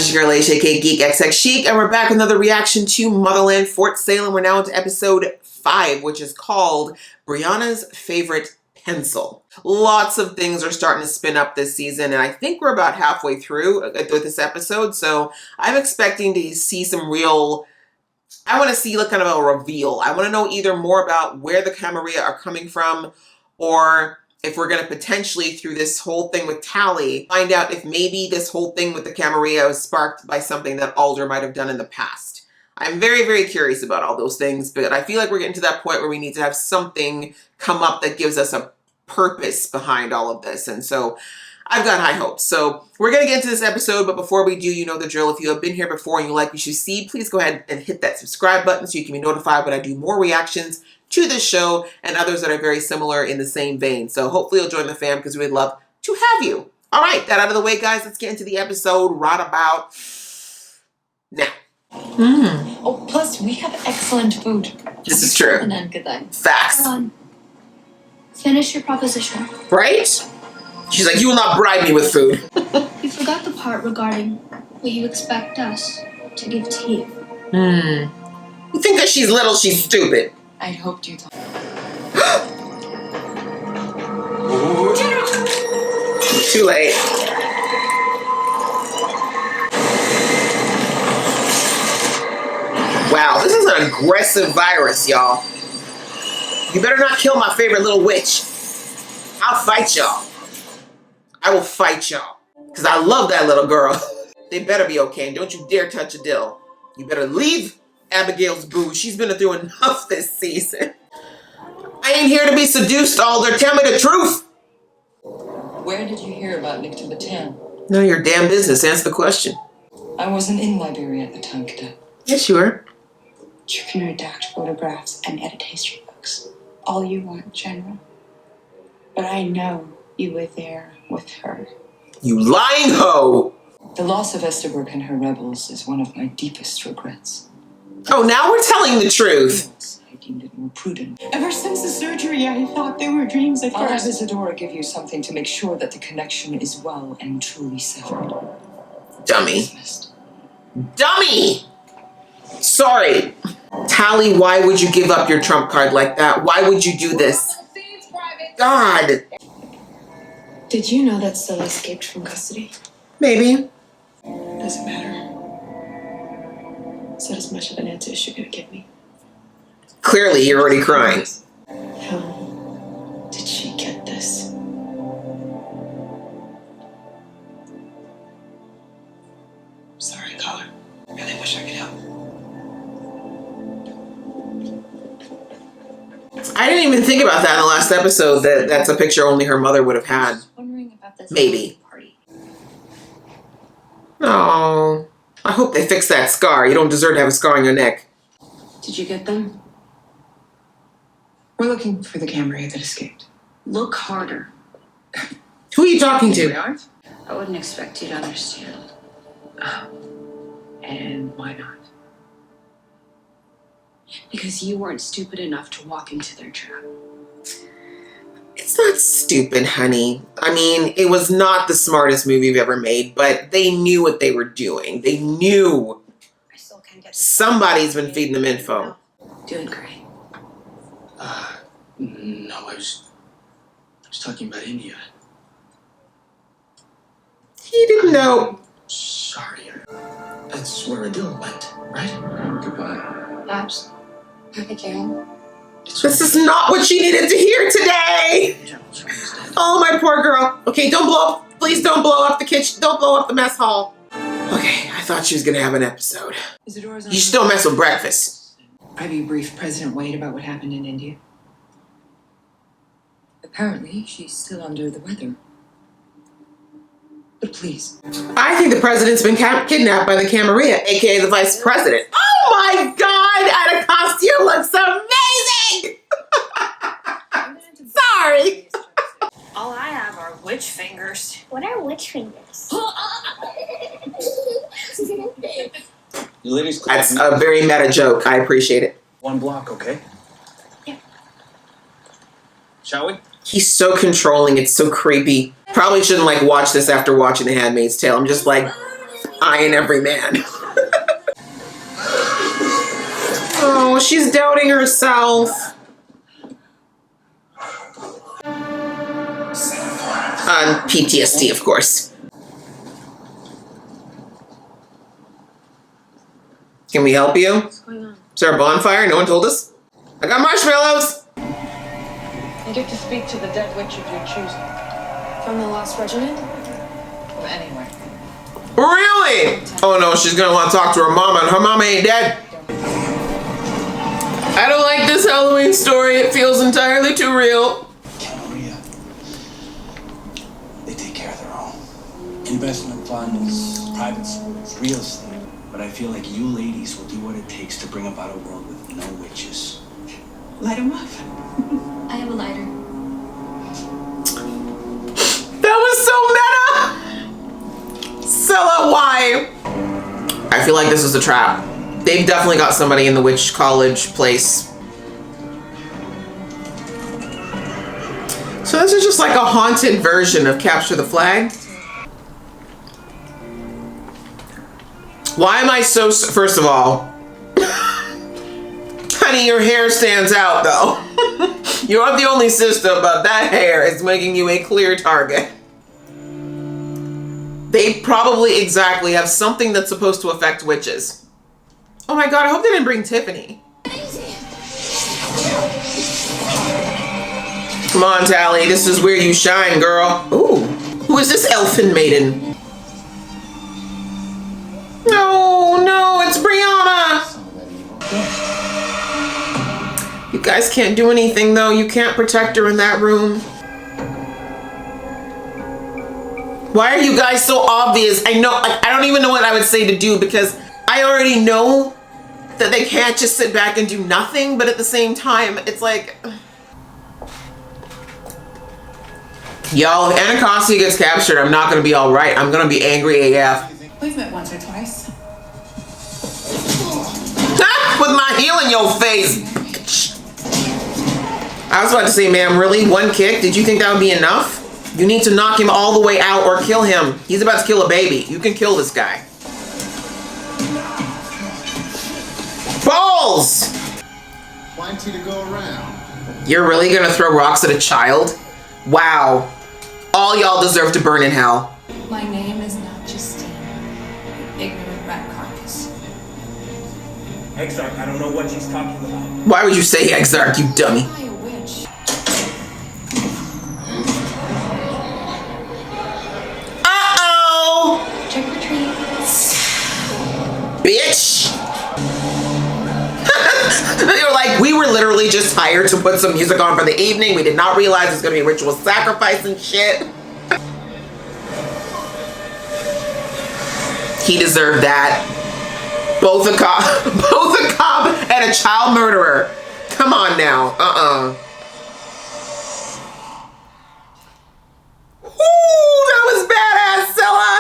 it's your girl Aisha, aka Geek XX Chic, and we're back with another reaction to Motherland, Fort Salem. We're now into episode 5, which is called Brianna's Favorite Pencil. Lots of things are starting to spin up this season, and I think we're about halfway through with this episode, so I'm expecting to see some real... I want to see kind of a reveal. I want to know either more about where the Camarilla are coming from, or if we're going to potentially, through this whole thing with Tally, find out if maybe this whole thing with the Camarilla was sparked by something that Alder might have done in the past. I'm very, very curious about all those things, but I feel like we're getting to that point where we need to have something come up that gives us a purpose behind all of this. And so I've got high hopes. So we're going to get into this episode, but before we do, you know the drill. If you have been here before and you like what you see, please go ahead and hit that subscribe button so you can be notified when I do more reactions to this show and others that are very similar in the same vein. So hopefully you'll join the fam because we'd love to have you. All right, that out of the way, guys. Let's get into the episode right about now. Oh, plus we have excellent food. This is true. Facts. Finish your proposition. Right? She's like, you will not bribe me with food. You forgot the part regarding what you expect us to give to you. You think that she's little, she's stupid. I'd hoped you'd talk. Too late. Wow, this is an aggressive virus, y'all. You better not kill my favorite little witch. I'll fight y'all. I will fight y'all. Because I love that little girl. They better be okay. And don't you dare touch a dill. You better leave Abigail's boo. She's been through enough this season. I ain't here to be seduced, Alder. Tell me the truth. Where did you hear about Nick Tibetan? None of your damn business. Answer the question. I wasn't in Liberia at the time, Cadet. Yes, you were. You can redact photographs and edit history books. All you want, General. But I know you were there with her. You lying hoe. The loss of Esterberg and her rebels is one of my deepest regrets. Oh, now we're telling the truth. I deemed it more prudent. Ever since the surgery, I thought they were dreams at I'll have first. Isadora give you something to make sure that the connection is well and truly severed. Dummy. Dismissed. Dummy! Sorry. Tally, why would you give up your trump card like that? Why would you do this? God. Did you know that Scylla escaped from custody? Maybe. Doesn't matter. Is that as much of an answer as you're gonna give me? Clearly, you're already crying. How did she get this? Sorry, caller. Really wish I could help. I didn't even think about that in the last episode, that that's a picture only her mother would have had. Wondering about this Maybe. party. Oh, I hope they fix that scar. You don't deserve to have a scar on your neck. Did you get them? We're looking for the Camarilla that escaped. Look harder. Who are you talking We to? aren't? I wouldn't expect you to understand. And why not? Because you weren't stupid enough to walk into their trap. It's not stupid, honey. I mean, it was not the smartest movie you've ever made, but they knew what they were doing. They knew. I still can't get Somebody's been feeding them info. Doing great. No, I was talking about India. He didn't know. Sorry. That's where Adil went, right? Goodbye. Labs. Happy Karen. This is not what she needed to hear today. Oh, my poor girl. Okay, don't blow up. Please don't blow up the kitchen. Don't blow up the mess hall. Okay, I thought she was going to have an episode. Isadora's on You should still mess with breakfast. Have you briefed President Wade about what happened in India? Apparently, she's still under the weather. But please. I think the president's been kidnapped by the Camarilla, aka the vice president. Oh my God, and a costume looks amazing. Sorry. All I have are witch fingers. What are witch fingers? You ladies, That's a very meta joke. I appreciate it. one block, okay? Yeah. Shall we? He's so controlling. It's so creepy. Probably shouldn't watch this after watching The Handmaid's Tale. I'm just like, I and every man. Oh, she's doubting herself. PTSD, of course. Can we help you? What's going on? Is there a bonfire? No one told us? I got marshmallows! You get to speak to the dead witch of your choosing. From the Lost Regiment? From anywhere. Really? Oh no, she's gonna want to talk to her mama, and her mama ain't dead. I don't like this Halloween story. It feels entirely too real. Maria. They take care of their own. Investment funds, private schools, real estate. But I feel like you ladies will do what it takes to bring about a world with no witches. Light them up. I have a lighter. That was so meta! Scylla, why? I feel like this is a trap. They've definitely got somebody in the witch college place. So this is just like a haunted version of Capture the Flag. Why am I so... First of all, honey, your hair stands out though. You're not the only sister, but that hair is making you a clear target. They probably exactly have something that's supposed to affect witches. Oh my god, I hope they didn't bring Tiffany. Come on, Tally, this is where you shine, girl. Ooh, who is this elfin maiden? No, it's Brianna. You guys can't do anything though. You can't protect her in that room. Why are you guys so obvious? I know, like, I don't even know what I would say to do because I already know that they can't just sit back and do nothing, but at the same time, it's like... Y'all, if Anacostia gets captured, I'm not gonna be all right. I'm gonna be angry AF. We've met once or twice. With my heel in your face. I was about to say, ma'am, really? One kick? Did you think that would be enough? You need to knock him all the way out or kill him. He's about to kill a baby. You can kill this guy. Balls! Plenty to go around. You're really gonna throw rocks at a child? Wow. All y'all deserve to burn in hell. My name is not Justine. Ignorant rat carcass. Exarch, I don't know what she's talking about. Why would you say Exarch, you dummy? Am I a witch? Uh-oh! Trick or treat. Bitch! They were like, we were literally just hired to put some music on for the evening. We did not realize it's gonna be ritual sacrifice and shit. He deserved that. Both a cop and a child murderer. Come on now. Ooh, that was badass, Scylla.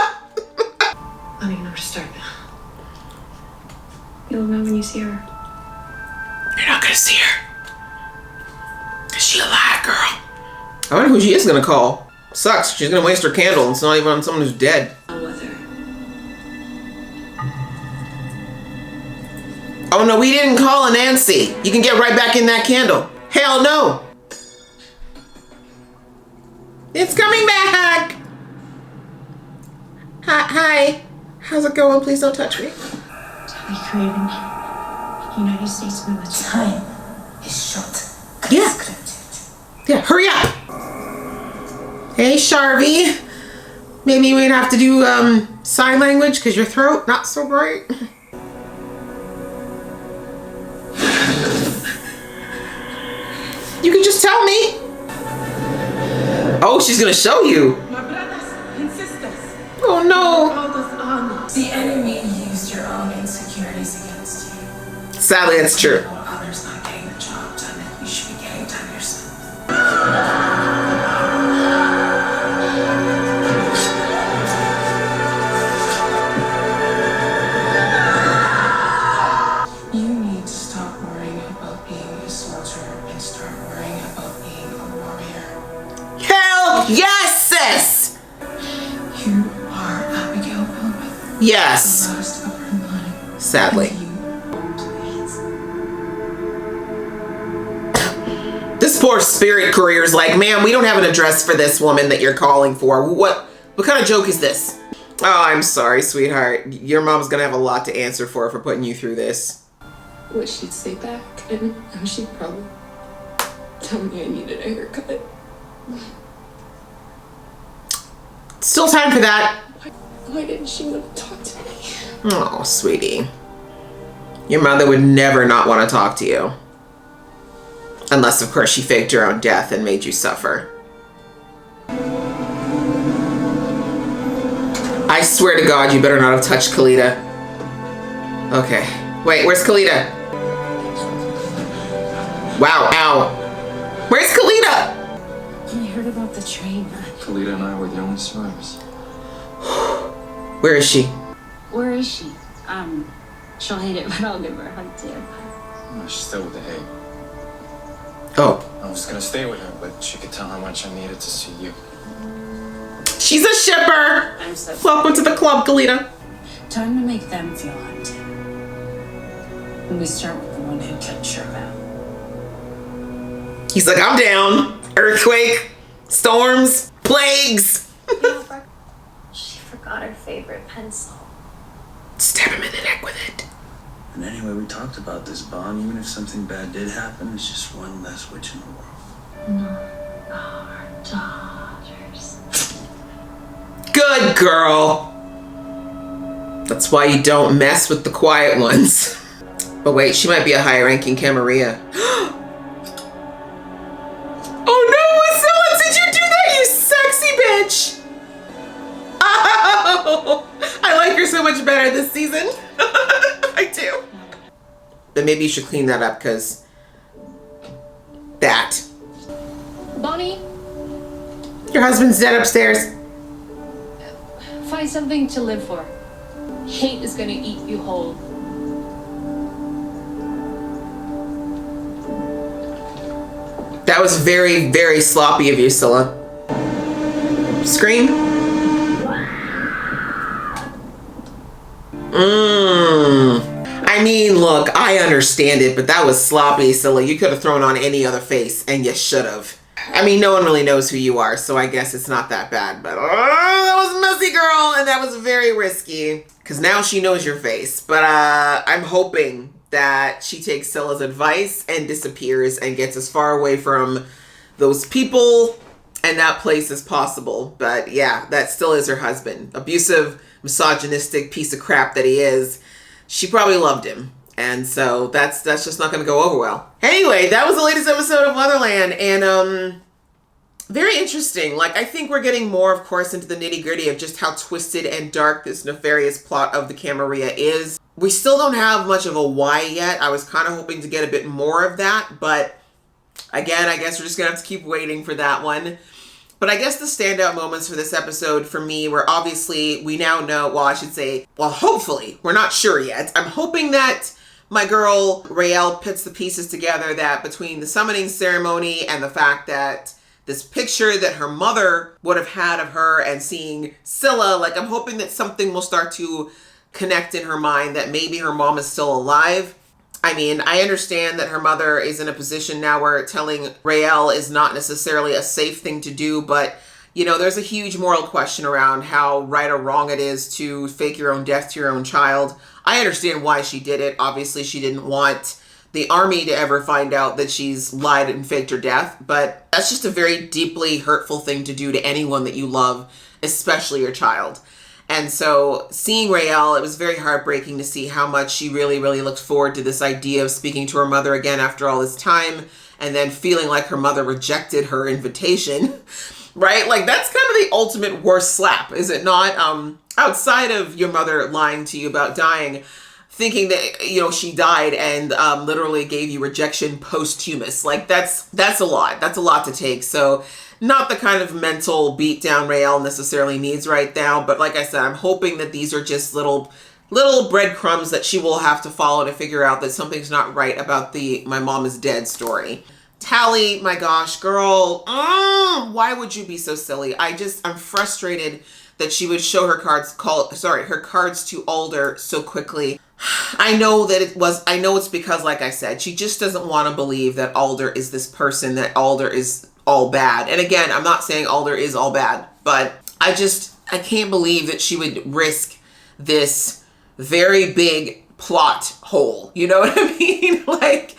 I don't even know where to start now. You'll know when you see her. You're not gonna see her. Is she alive, girl? I wonder who she is gonna call. Sucks. She's gonna waste her candle and it's not even on someone who's dead. With her. Oh no, we didn't call a Nancy. You can get right back in that candle. Hell no. It's coming back. Hi. How's it going? Please don't touch me. We created me. United States military. Time is short. Yeah. Yeah, hurry up. Hey, Sharvie. Maybe we'd have to do sign language because your throat not so bright. You can just tell me. Oh, she's gonna show you. My brothers and sisters. Oh no. Called us on. The enemy used your own insecurities against you. Sadly, that's true. Others not getting the job done that you should be getting done yourself. You need to stop worrying about being a soldier and start worrying about being a warrior. Hell yes, sis. You are Abigail Bowman. Yes. Allowed us to go her mind. Sadly. This poor spirit courier is like, ma'am, we don't have an address for this woman that you're calling for. What kind of joke is this? Oh, I'm sorry, sweetheart. Your mom's gonna have a lot to answer for putting you through this. What she'd say back, and she'd probably tell me I needed a haircut. Still time for that. Why didn't she want to talk to me? Oh, sweetie. Your mother would never not want to talk to you. Unless, of course, she faked her own death and made you suffer. I swear to God, you better not have touched Kalita. Okay. Wait, where's Kalita? Wow, ow. Where's Kalita? You heard about the train. Kalita and I were the only survivors. Where is she? Where is she? She'll hate it, but I'll give her a hug too. She's still with the egg. Oh. I was gonna stay with her, but she could tell how much I needed to see you. She's a shipper. I'm so Welcome to the club, Kalita. time to make them feel home too. And we start with the one who killed Sherman. He's like, I'm down. Earthquake, storms, plagues. She forgot her favorite pencil. Stab him in the neck with it. And anyway, we talked about this bond. Even if something bad did happen, it's just one less witch in the world. Not our daughters. Good girl. That's why you don't mess with the quiet ones. But wait, she might be a high-ranking Camarilla. Oh no, Scylla, did you do that, you sexy bitch? Oh, I like her so much better this season. I do. Then maybe you should clean that up, because that. Bonnie, Your husband's dead upstairs. find something to live for. Hate is gonna eat you whole. That was very, very sloppy of you, Scylla. Scream. I mean, look, I understand it, but that was sloppy, Scylla. You could have thrown on any other face, and you should have. I mean, no one really knows who you are, so I guess it's not that bad. But that was messy, girl, and that was very risky. Because now she knows your face. But I'm hoping that she takes Scylla's advice and disappears and gets as far away from those people and that place as possible. But yeah, that still is her husband. Abusive, misogynistic piece of crap that he is. She probably loved him. And so that's just not going to go over well. Anyway, that was the latest episode of Motherland. And very interesting. Like, I think we're getting more, of course, into the nitty-gritty of just how twisted and dark this nefarious plot of the Camarilla is. We still don't have much of a why yet. I was kind of hoping to get a bit more of that. But again, I guess we're just going to have to keep waiting for that one. But I guess the standout moments for this episode for me were obviously, we now know, well, I should say, well, hopefully, we're not sure yet. I'm hoping that my girl Raelle puts the pieces together, that between the summoning ceremony and the fact that this picture that her mother would have had of her and seeing Scylla, like, I'm hoping that something will start to connect in her mind, that maybe her mom is still alive. I mean, I understand that her mother is in a position now where telling Raelle is not necessarily a safe thing to do, but, you know, there's a huge moral question around how right or wrong it is to fake your own death to your own child. I understand why she did it. Obviously, she didn't want the army to ever find out that she's lied and faked her death, but that's just a very deeply hurtful thing to do to anyone that you love, especially your child. And so seeing Raelle, it was very heartbreaking to see how much she really, really looked forward to this idea of speaking to her mother again after all this time, and then feeling like her mother rejected her invitation, right? Like, that's kind of the ultimate worst slap, is it not? Outside of your mother lying to you about dying, thinking that, you know, she died and literally gave you rejection posthumous. Like, that's a lot. That's a lot to take. So not the kind of mental beatdown Raelle necessarily needs right now. But like I said, I'm hoping that these are just little breadcrumbs that she will have to follow to figure out that something's not right about the "my mom is dead" story. Tally, my gosh, girl, why would you be so silly? I'm frustrated that she would show her cards to Alder so quickly. I know it's because, like I said, she just doesn't want to believe that Alder is this person, that Alder is all bad. And again, I'm not saying Alder is all bad, but I can't believe that she would risk this very big plot hole. You know what I mean? Like,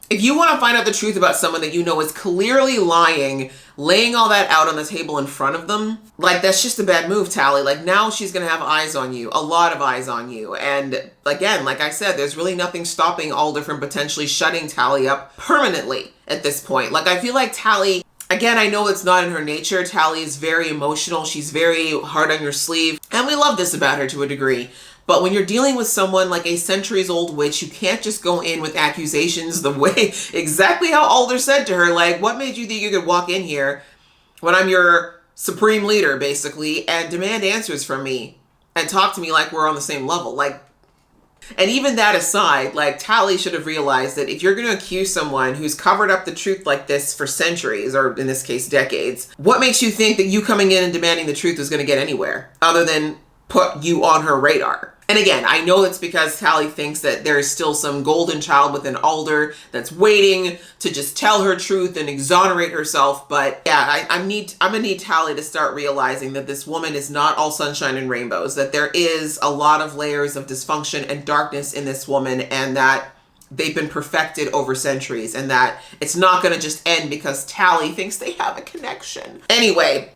if you want to find out the truth about someone that you know is clearly lying, laying all that out on the table in front of them, like, that's just a bad move, Tally. Like, now she's going to have eyes on you, a lot of eyes on you. And again, like I said, there's really nothing stopping Alder from potentially shutting Tally up permanently at this point. Like, I feel like Tally, again, I know it's not in her nature. Tally is very emotional. She's very hard on your sleeve. And we love this about her to a degree. But when you're dealing with someone like a centuries-old witch, you can't just go in with accusations the way, exactly how Alder said to her, like, what made you think you could walk in here when I'm your supreme leader, basically, and demand answers from me and talk to me like we're on the same level? Like, and even that aside, like, Tally should have realized that if you're going to accuse someone who's covered up the truth like this for centuries, or in this case, decades, what makes you think that you coming in and demanding the truth is going to get anywhere other than put you on her radar? And again, I know it's because Tally thinks that there's still some golden child within Alder that's waiting to just tell her truth and exonerate herself. But yeah, I'm gonna need Tally to start realizing that this woman is not all sunshine and rainbows, that there is a lot of layers of dysfunction and darkness in this woman, and that they've been perfected over centuries, and that it's not gonna just end because Tally thinks they have a connection. Anyway,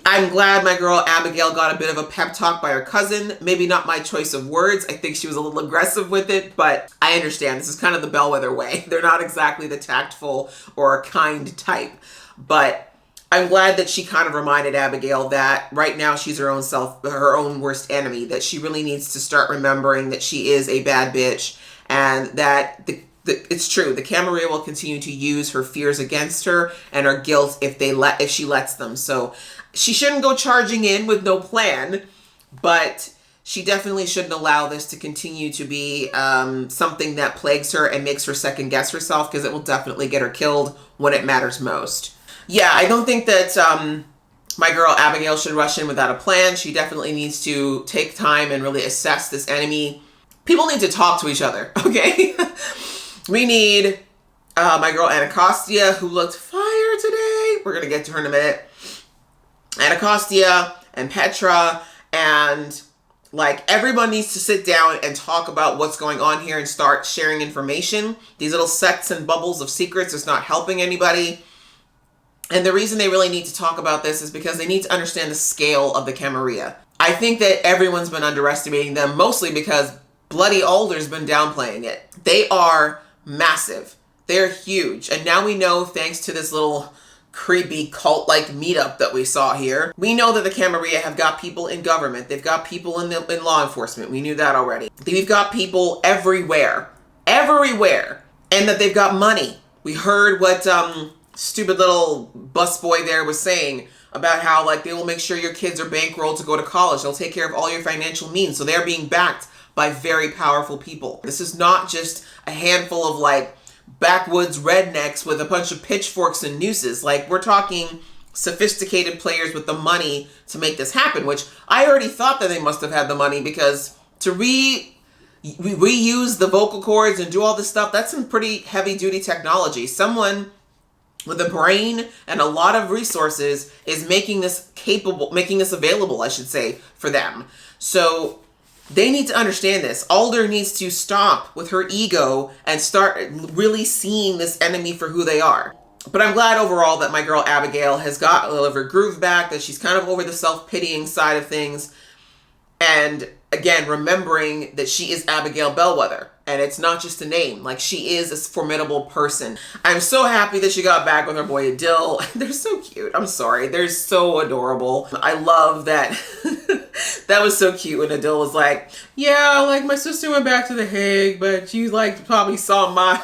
I'm glad my girl Abigail got a bit of a pep talk by her cousin. Maybe not my choice of words. I think she was a little aggressive with it, but I understand. This is kind of the bellwether way. They're not exactly the tactful or kind type. But I'm glad that she kind of reminded Abigail that right now she's her own worst enemy, that she really needs to start remembering that she is a bad bitch, and that it's true. The Camarilla will continue to use her fears against her and her guilt if she lets them. So she shouldn't go charging in with no plan, but she definitely shouldn't allow this to continue to be something that plagues her and makes her second guess herself, because it will definitely get her killed when it matters most. Yeah, I don't think that my girl Abigail should rush in without a plan. She definitely needs to take time and really assess this enemy. People need to talk to each other, okay? We need my girl Anacostia, who looked fire today. We're going to get to her in a minute. Anacostia and Petra, and like, everyone needs to sit down and talk about what's going on here and start sharing information. These little sects and bubbles of secrets is not helping anybody. And the reason they really need to talk about this is because they need to understand the scale of the Camarilla. I think that everyone's been underestimating them, mostly because bloody Alder's been downplaying it. They are massive. They're huge. And now we know, thanks to this little creepy cult-like meetup that we saw here, we know that the Camarilla have got people in government. They've got people in law enforcement. We knew that already. We've got people everywhere, and that they've got money. We heard what stupid little busboy there was saying about how, like, they will make sure your kids are bankrolled to go to college. They'll take care of all your financial means. So they're being backed by very powerful people. This is not just a handful of, like, backwoods rednecks with a bunch of pitchforks and nooses. Like, we're talking sophisticated players with the money to make this happen, which I already thought that they must have had the money, because to reuse the vocal cords and do all this stuff, that's some pretty heavy duty technology. Someone with a brain and a lot of resources is making this available, I should say, for them. So they need to understand this. Alder needs to stop with her ego and start really seeing this enemy for who they are. But I'm glad overall that my girl Abigail has got a little of her groove back, that she's kind of over the self-pitying side of things. And again, remembering that she is Abigail Bellwether, and it's not just a name. Like, she is a formidable person. I'm so happy that she got back with her boy Adil. They're so cute. I'm sorry. They're so adorable. I love that. That was so cute when Adil was like, yeah, like, my sister went back to The Hague, but you, like, probably saw my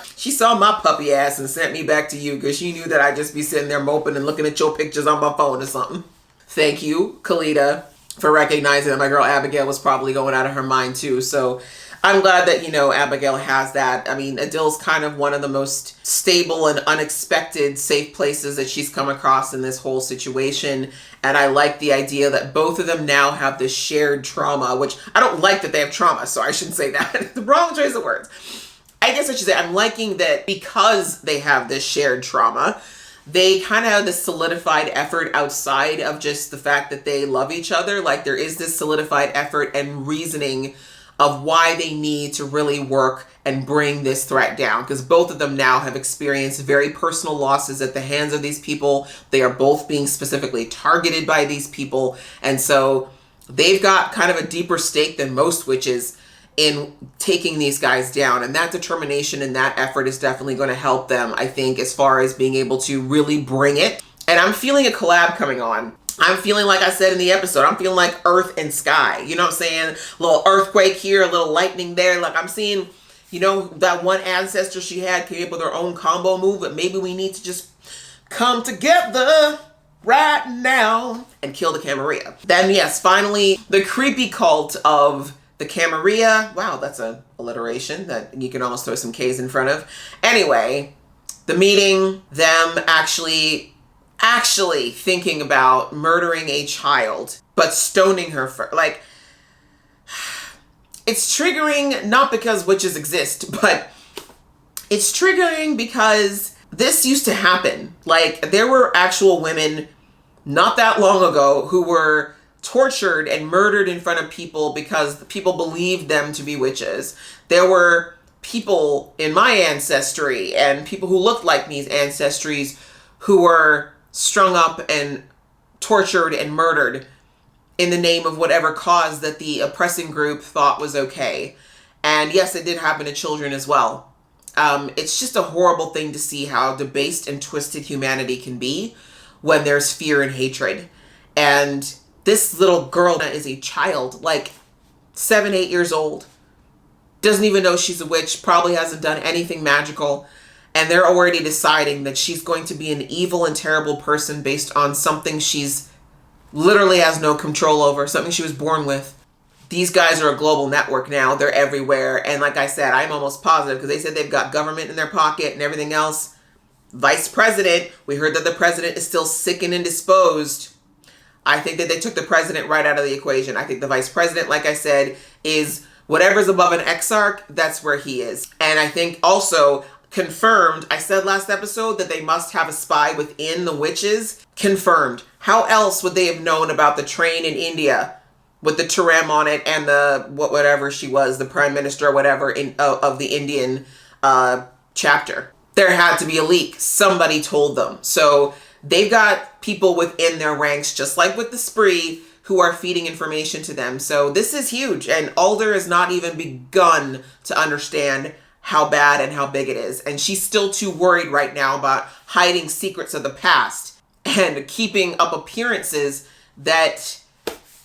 puppy ass and sent me back to you because she knew that I'd just be sitting there moping and looking at your pictures on my phone or something. Thank you, Kalita, for recognizing that my girl Abigail was probably going out of her mind too. So I'm glad that, Abigail has that. I mean, Adil's kind of one of the most stable and unexpected safe places that she's come across in this whole situation. And I like the idea that both of them now have this shared trauma, which I don't like that they have trauma, so I shouldn't say that. The wrong choice of words. I guess I should say I'm liking that because they have this shared trauma, they kind of have this solidified effort outside of just the fact that they love each other. Like there is this solidified effort and reasoning of why they need to really work and bring this threat down, because both of them now have experienced very personal losses at the hands of these people. They are both being specifically targeted by these people, and so they've got kind of a deeper stake than most witches in taking these guys down, and that determination and that effort is definitely going to help them, I think, as far as being able to really bring it. And I'm feeling a collab coming on. I'm feeling, like I said in the episode, I'm feeling like earth and sky. You know what I'm saying? A little earthquake here, a little lightning there. Like I'm seeing, that one ancestor she had came up with her own combo move, but maybe we need to just come together right now and kill the Camarilla. Then yes, finally, the creepy cult of the Camarilla. Wow, that's an alliteration that you can almost throw some K's in front of. Anyway, the meeting, them actually thinking about murdering a child, but stoning her for, like, it's triggering, not because witches exist, but it's triggering because this used to happen. Like, there were actual women not that long ago who were tortured and murdered in front of people because people believed them to be witches. There were people in my ancestry and people who looked like me's ancestries who were strung up and tortured and murdered in the name of whatever cause that the oppressing group thought was okay. And yes, it did happen to children as well. It's just a horrible thing to see how debased and twisted humanity can be when there's fear and hatred. And this little girl is a child, like 7, 8 years old, doesn't even know she's a witch, probably hasn't done anything magical. And they're already deciding that she's going to be an evil and terrible person based on something she's literally has no control over, something she was born with. These guys are a global network now. They're everywhere. And like I said, I'm almost positive, because they said they've got government in their pocket and everything else. Vice president, we heard that the president is still sick and indisposed. I think that they took the president right out of the equation. I think the vice president, like I said, is whatever's above an exarch, that's where he is. And I think also confirmed, I said last episode that they must have a spy within the witches. Confirmed. How else would they have known about the train in India with the Taram on it and the whatever she was, the prime minister or whatever of the Indian chapter? There had to be a leak. Somebody told them. So they've got people within their ranks, just like with the spree, who are feeding information to them. So this is huge. And Alder has not even begun to understand how bad and how big it is. And she's still too worried right now about hiding secrets of the past and keeping up appearances that,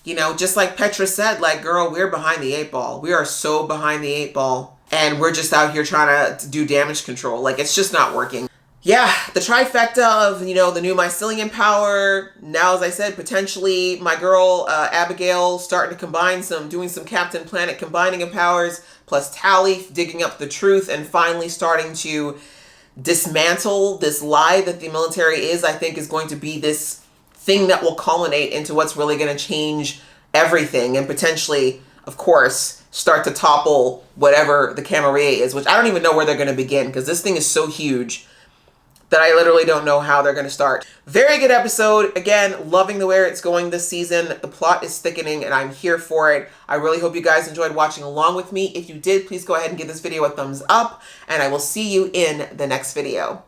just like Petra said, like, girl, we're behind the 8 ball. We are so behind the 8 ball. And we're just out here trying to do damage control. Like, it's just not working. Yeah, the trifecta of, the new mycelium power. Now, as I said, potentially my girl, Abigail, starting to doing some Captain Planet combining of powers, plus Tally digging up the truth and finally starting to dismantle this lie that the military is, I think, is going to be this thing that will culminate into what's really going to change everything and potentially, of course, start to topple whatever the Camarilla is, which I don't even know where they're going to begin, because this thing is so huge that I literally don't know how they're going to start. Very good episode. Again, loving the way it's going this season. The plot is thickening and I'm here for it. I really hope you guys enjoyed watching along with me. If you did, please go ahead and give this video a thumbs up and I will see you in the next video.